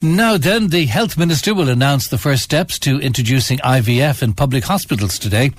Now then, the Health Minister will announce the first steps to introducing IVF in public hospitals today.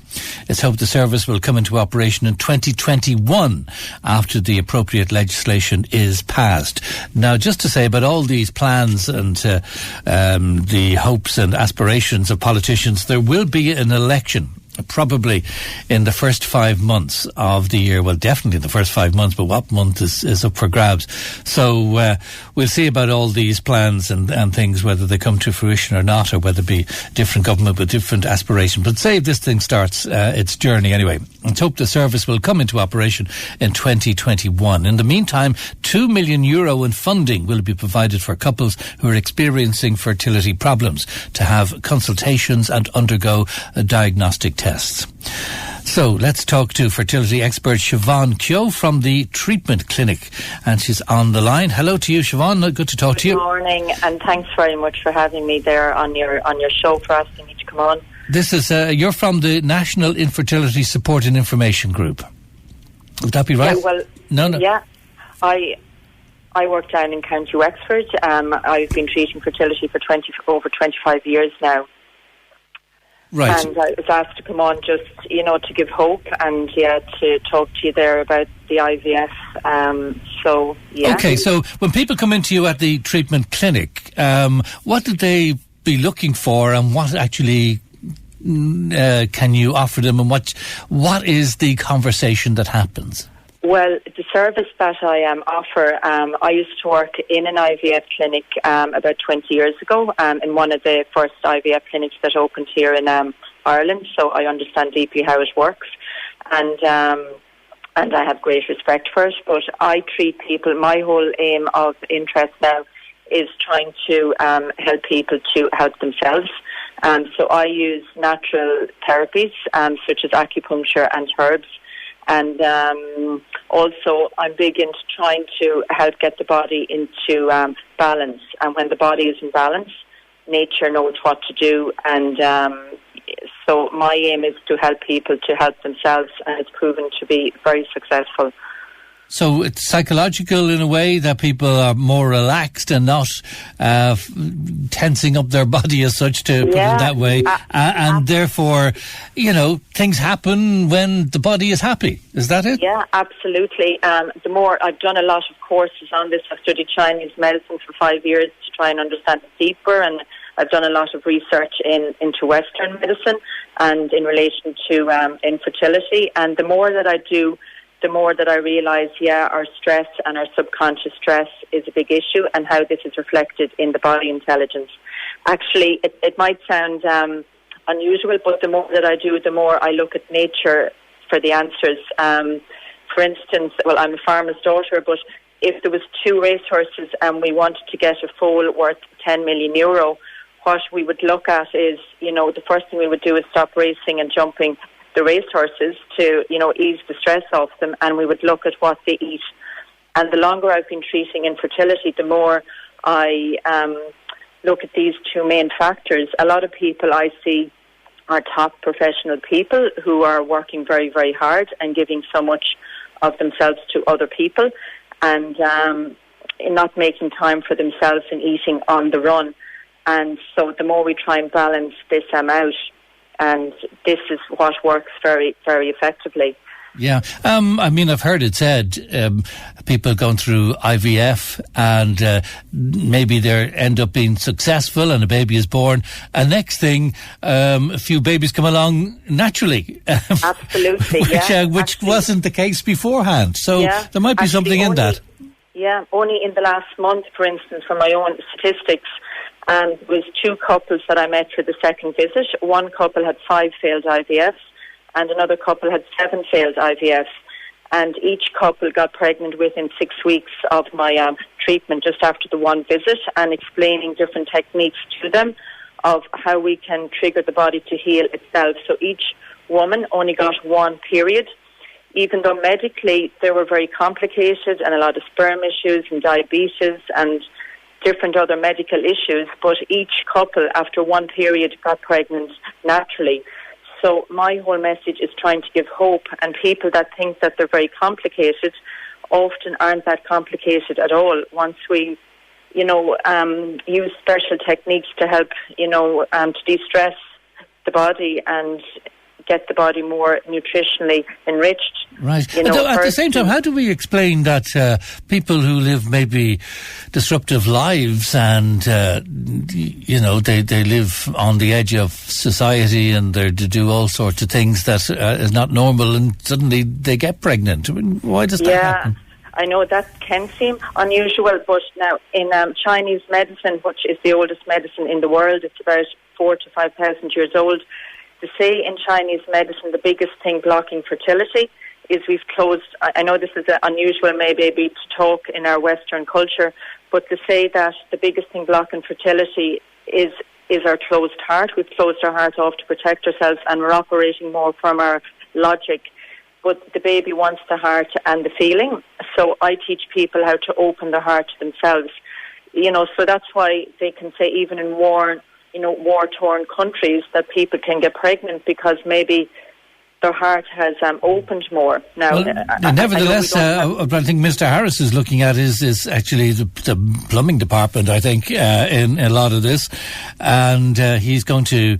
It's hoped the service will come into operation in 2021 after the appropriate legislation is passed. Now, just to say about all these plans and the hopes and aspirations of politicians, there will be an election. Probably in the first 5 months of the year. Well, definitely in the first 5 months, but what month is up for grabs? So we'll see about all these plans and things, whether they come to fruition or not, or whether it be different government with different aspirations. But say if this thing starts its journey anyway. Let's hope the service will come into operation in 2021. In the meantime, €2 million in funding will be provided for couples who are experiencing fertility problems to have consultations and undergo diagnostic tests. So let's talk to fertility expert Siobhan Kehoe from the treatment clinic, and she's on the line. Hello to you, Siobhan. Good to talk to you. Good morning, and thanks very much for having me there on your show, for asking me to come on. This is you're from the National Infertility Support and Information Group. Would that be right? Yeah, well, no. Yeah, I work down in County Wexford. I've been treating fertility for over 25 years now. Right. And I was asked to come on just, to give hope and, to talk to you there about the IVF. Okay, so when people come into you at the treatment clinic, what do they be looking for, and what actually can you offer them, and what is the conversation that happens? Well, the service that I offer, I used to work in an IVF clinic about 20 years ago, in one of the first IVF clinics that opened here in Ireland, so I understand deeply how it works, and I have great respect for it. But I treat people, my whole aim of interest now is trying to help people to help themselves. So I use natural therapies such as acupuncture and herbs. And also, I'm big into trying to help get the body into balance. And when the body is in balance, nature knows what to do. And so my aim is to help people to help themselves, and it's proven to be very successful. So it's psychological in a way, that people are more relaxed and not tensing up their body as such, to put it that way. And therefore, things happen when the body is happy. Is that it? Yeah, absolutely. The more I've done a lot of courses on this. I've studied Chinese medicine for 5 years to try and understand it deeper, and I've done a lot of research into Western medicine and in relation to infertility. And the more that I do, the more that I realise, our stress and our subconscious stress is a big issue, and how this is reflected in the body intelligence. Actually, it might sound unusual, but the more that I do, the more I look at nature for the answers. For instance, well, I'm a farmer's daughter, but if there was 2 racehorses and we wanted to get a foal worth €10 million, what we would look at is, the first thing we would do is stop racing and jumping the racehorses to, ease the stress off them, and we would look at what they eat. And the longer I've been treating infertility, the more I look at these 2 main factors. A lot of people I see are top professional people who are working very, very hard and giving so much of themselves to other people, and not making time for themselves and eating on the run. And so the more we try and balance this out, and this is what works very, very effectively. Yeah. I've heard it said, people going through IVF and maybe they end up being successful and a baby is born. And next thing, a few babies come along naturally. Absolutely, which wasn't the case beforehand. So there might be something in that. Yeah, only in the last month, for instance, from my own statistics, it was 2 couples that I met for the second visit. One couple had 5 failed IVFs, and another couple had 7 failed IVFs. And each couple got pregnant within 6 weeks of my treatment, just after the one visit, and explaining different techniques to them of how we can trigger the body to heal itself. So each woman only got 1 period, even though medically they were very complicated, and a lot of sperm issues and diabetes and different other medical issues, but each couple after 1 period got pregnant naturally. So my whole message is trying to give hope, and people that think that they're very complicated often aren't that complicated at all. Once we use special techniques to help, to de-stress the body and get the body more nutritionally enriched. Right. At the same time, how do we explain that people who live maybe disruptive lives and, they live on the edge of society and they're to do all sorts of things that is not normal, and suddenly they get pregnant? I mean, why does that happen? I know that can seem unusual, but now in Chinese medicine, which is the oldest medicine in the world, it's about 4,000 to 5,000 years old. They say in Chinese medicine the biggest thing blocking fertility is we've closed. I know this is unusual maybe to talk in our Western culture, but to say that the biggest thing blocking fertility is our closed heart. We've closed our heart off to protect ourselves, and we're operating more from our logic. But the baby wants the heart and the feeling. So I teach people how to open their heart to themselves. So that's why they can say even in war-torn countries that people can get pregnant, because maybe their heart has opened more. Now, nevertheless, what I think Mr. Harris is looking at is actually the plumbing department, I think, in a lot of this. And he's going to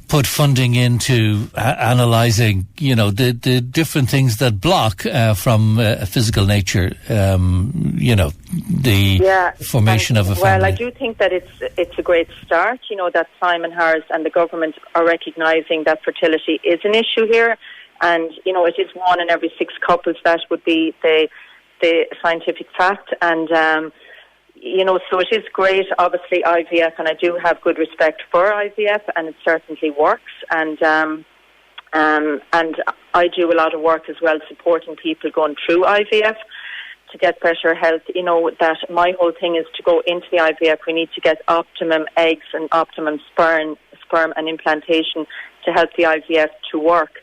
put funding into analysing, the different things that block from a physical nature, the formation of a family. Well, I do think that it's a great start, that Simon Harris and the government are recognising that fertility is an issue here. And, it is 1 in every 6 couples. That would be the scientific fact. And, so it is great, obviously, IVF, and I do have good respect for IVF, and it certainly works. And I do a lot of work as well supporting people going through IVF to get better health. That my whole thing is to go into the IVF, we need to get optimum eggs and optimum sperm and implantation to help the IVF to work.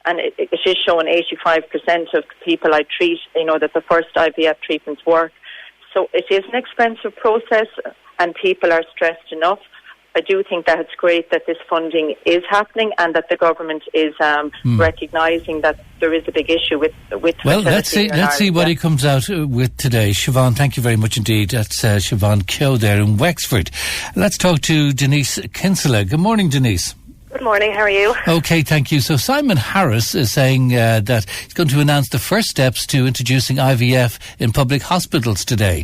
And it is showing 85% of people I treat, that the first IVF treatments work. So it is an expensive process, and people are stressed enough. I do think that it's great that this funding is happening, and that the government is recognising that there is a big issue with well, let's see what he comes out with today. Siobhan, thank you very much indeed. That's Siobhan Kehoe there in Wexford. Let's talk to Denise Kinsella. Good morning, Denise. Good morning, how are you? Okay, thank you. So Simon Harris is saying that he's going to announce the first steps to introducing IVF in public hospitals today.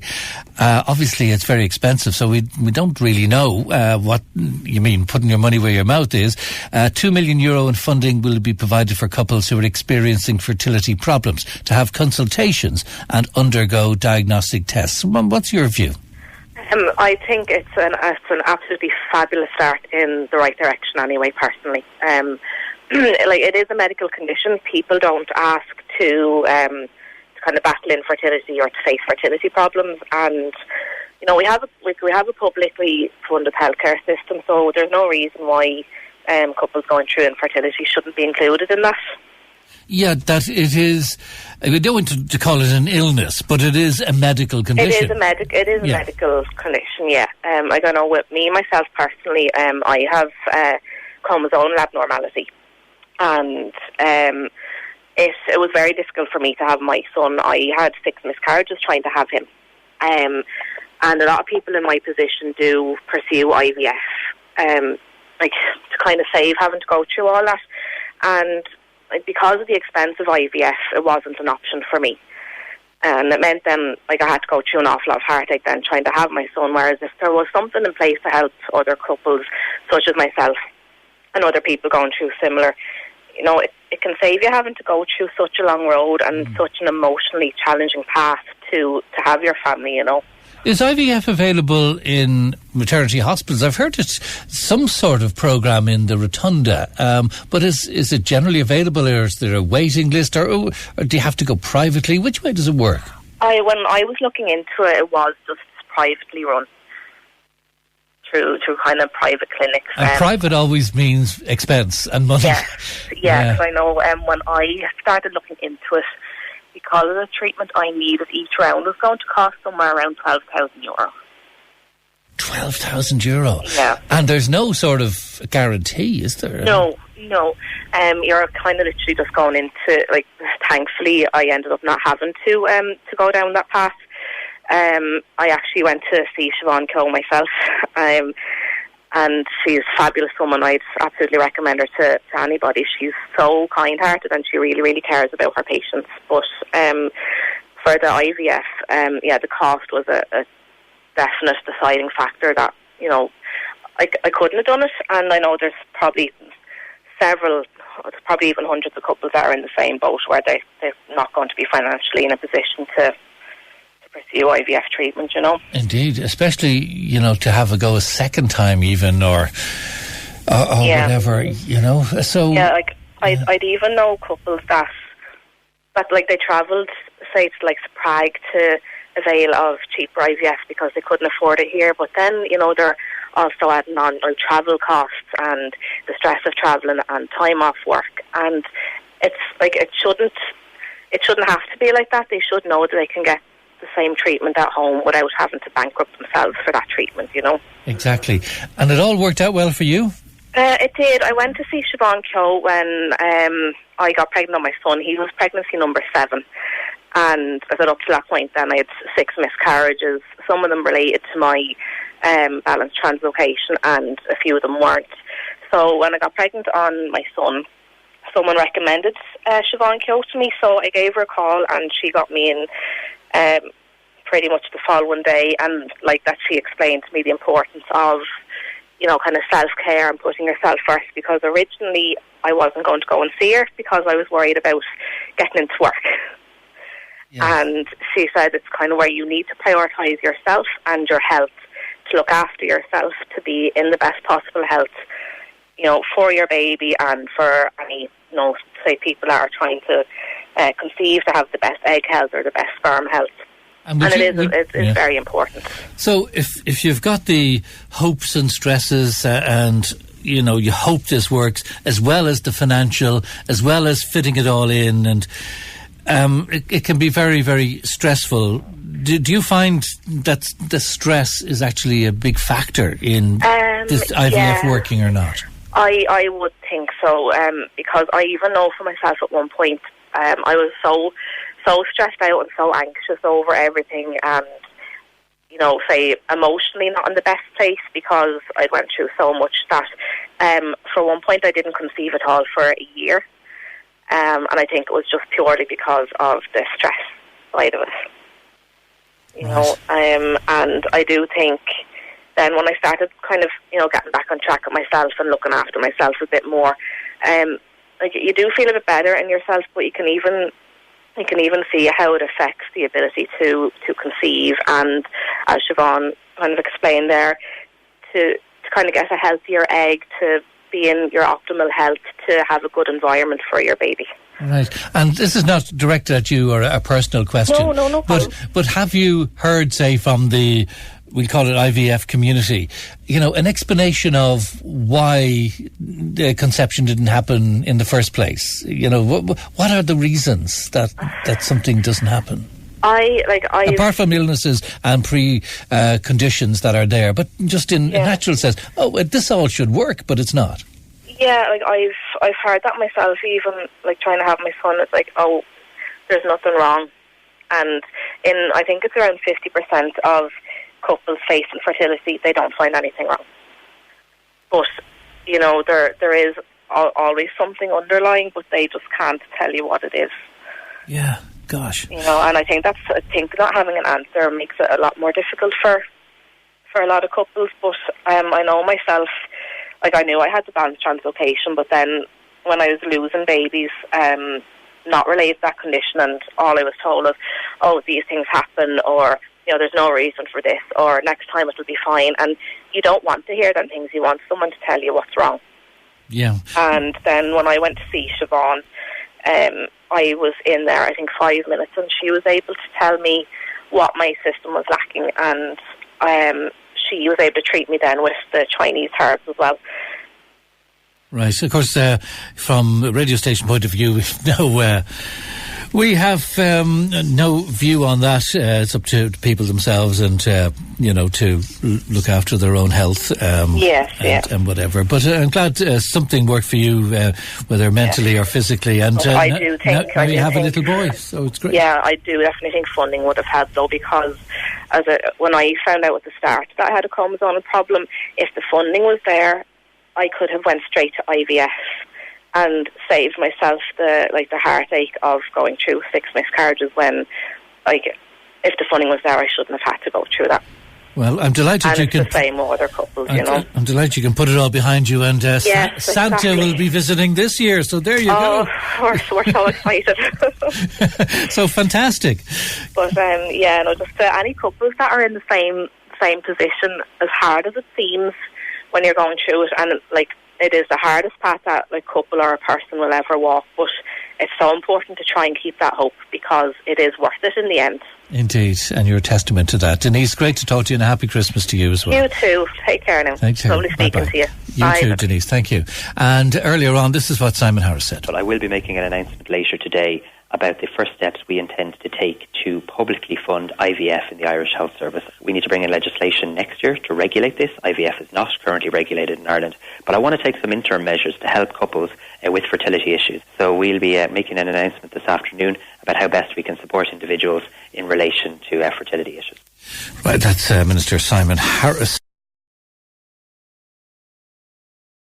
Obviously, it's very expensive, so we don't really know what you mean, putting your money where your mouth is. €2 million in funding will be provided for couples who are experiencing fertility problems to have consultations and undergo diagnostic tests. What's your view? I think it's an absolutely fabulous start in the right direction anyway, personally. It is a medical condition. People don't ask to kind of battle infertility or to face fertility problems, and we have a publicly funded healthcare system, so there's no reason why couples going through infertility shouldn't be included in that. Yeah, that it is. We don't want to call it an illness, but it is a medical condition. It is a medical condition. Yeah. I don't know. With me myself personally, I have chromosome abnormality, and it was very difficult for me to have my son. I had 6 miscarriages trying to have him, and a lot of people in my position do pursue IVF, to kind of save having to go through all that, and because of the expense of IVF, it wasn't an option for me. And it meant then, I had to go through an awful lot of heartache then trying to have my son, whereas if there was something in place to help other couples, such as myself, and other people going through similar, it can save you having to go through such a long road and such an emotionally challenging path to have your family, Is IVF available in maternity hospitals? I've heard it's some sort of programme in the Rotunda, but is it generally available, or is there a waiting list, or do you have to go privately? Which way does it work? When I was looking into it, it was just privately run through kind of private clinics. And private always means expense and money. Yeah. I know when I started looking into it, because of the treatment I needed each round was going to cost somewhere around €12,000. €12,000? Yeah. And there's no sort of guarantee, is there? No. You're kind of literally just going into, thankfully I ended up not having to go down that path. I actually went to see Siobhan Kehoe myself, and she's a fabulous woman. I'd absolutely recommend her to anybody. She's so kind-hearted, and she really, really cares about her patients. But for the IVF, the cost was a definite deciding factor that, I couldn't have done it. And I know there's probably even hundreds of couples that are in the same boat where they're not going to be financially in a position to pursue IVF treatment, Indeed, especially, to have a go a second time even, or whatever, so... Yeah, I'd even know couples that they travelled, say, to Prague to avail of cheaper IVF because they couldn't afford it here, but then, they're also adding on travel costs and the stress of travelling and time off work, and it's it shouldn't have to be like that. They should know that they can get the same treatment at home without having to bankrupt themselves for that treatment, Exactly. And it all worked out well for you? It did. I went to see Siobhan Kehoe when I got pregnant on my son. He was pregnancy number 7. And I said up to that point then I had 6 miscarriages. Some of them related to my balanced translocation and a few of them weren't. So when I got pregnant on my son, someone recommended Siobhan Kehoe to me, so I gave her a call and she got me in pretty much the following day, and that she explained to me the importance of kind of self-care and putting yourself first, because originally I wasn't going to go and see her because I was worried about getting into work. Yeah. And she said it's kind of where you need to prioritise yourself and your health, to look after yourself, to be in the best possible health, for your baby and for any, say people that are trying to conceive, to have the best egg health or the best sperm health. And it is very important. So if you've got the hopes and stresses and, you hope this works, as well as the financial, as well as fitting it all in, and it can be very, very stressful. Do you find that the stress is actually a big factor in this IVF working or not? I would think so, because I even know for myself at one point, I was so stressed out and so anxious over everything, and say emotionally not in the best place, because I went through so much that for one point I didn't conceive at all for a year, and I think it was just purely because of the stress side of it. And I do think then when I started kind of getting back on track with myself and looking after myself a bit more, you do feel a bit better in yourself, but you can even see how it affects the ability to conceive, and as Siobhan kind of explained there, to kind of get a healthier egg, to be in your optimal health, to have a good environment for your baby. Right. And this is not directed at you or a personal question. No problem. But have you heard, say, from the, we call it IVF community, an explanation of why the conception didn't happen in the first place? What are the reasons that something doesn't happen? Apart from illnesses and conditions that are there, but just in natural sense, this all should work, but it's not. Yeah, I've heard that myself. Even trying to have my son, it's there's nothing wrong, and I think it's around 50% of couples face infertility, they don't find anything wrong. But there is always something underlying, but they just can't tell you what it is. Yeah. Gosh. And I think not having an answer makes it a lot more difficult for a lot of couples. But I know myself, I knew I had the balanced translocation, but then when I was losing babies, not related to that condition, and all I was told was, these things happen, or there's no reason for this, or next time it'll be fine. And you don't want to hear them things. You want someone to tell you what's wrong. Yeah. And then when I went to see Siobhan, I was in there, I think, 5 minutes, and she was able to tell me what my system was lacking, and she was able to treat me then with the Chinese herbs as well. Right. Of course, from a radio station point of view, We have no view on that. It's up to people themselves and, to look after their own health. And whatever. But I'm glad something worked for you, whether mentally or physically. And I do think... Now you have a little boy, so it's great. Yeah, I do definitely think funding would have helped, though, because when I found out at the start that I had a chromosomal problem, if the funding was there, I could have went straight to IVF and saved myself the heartache of going through 6 miscarriages when, if the funding was there, I shouldn't have had to go through that. Well, I'm delighted and you it's can... the same with other couples, I'm delighted you can put it all behind you, and yes, Santa exactly. will be visiting this year, so there you go. We're so excited. So fantastic. But, just any couples that are in the same position, as hard as it seems when you're going through it, and it is the hardest path that a couple or a person will ever walk, but it's so important to try and keep that hope, because it is worth it in the end. Indeed, and you're a testament to that. Denise, great to talk to you, and a happy Christmas to you as well. You too. Take care now. Thank you. Lovely speaking to you. You Bye. too, Denise. Thank you. And earlier on, this is what Simon Harris said. Well, I will be making an announcement later today about the first steps we intend to take to publicly fund IVF in the Irish Health Service. We need to bring in legislation next year to regulate this. IVF is not currently regulated in Ireland, but I want to take some interim measures to help couples with fertility issues. So we'll be making an announcement this afternoon about how best we can support individuals in relation to fertility issues. Right, that's Minister Simon Harris.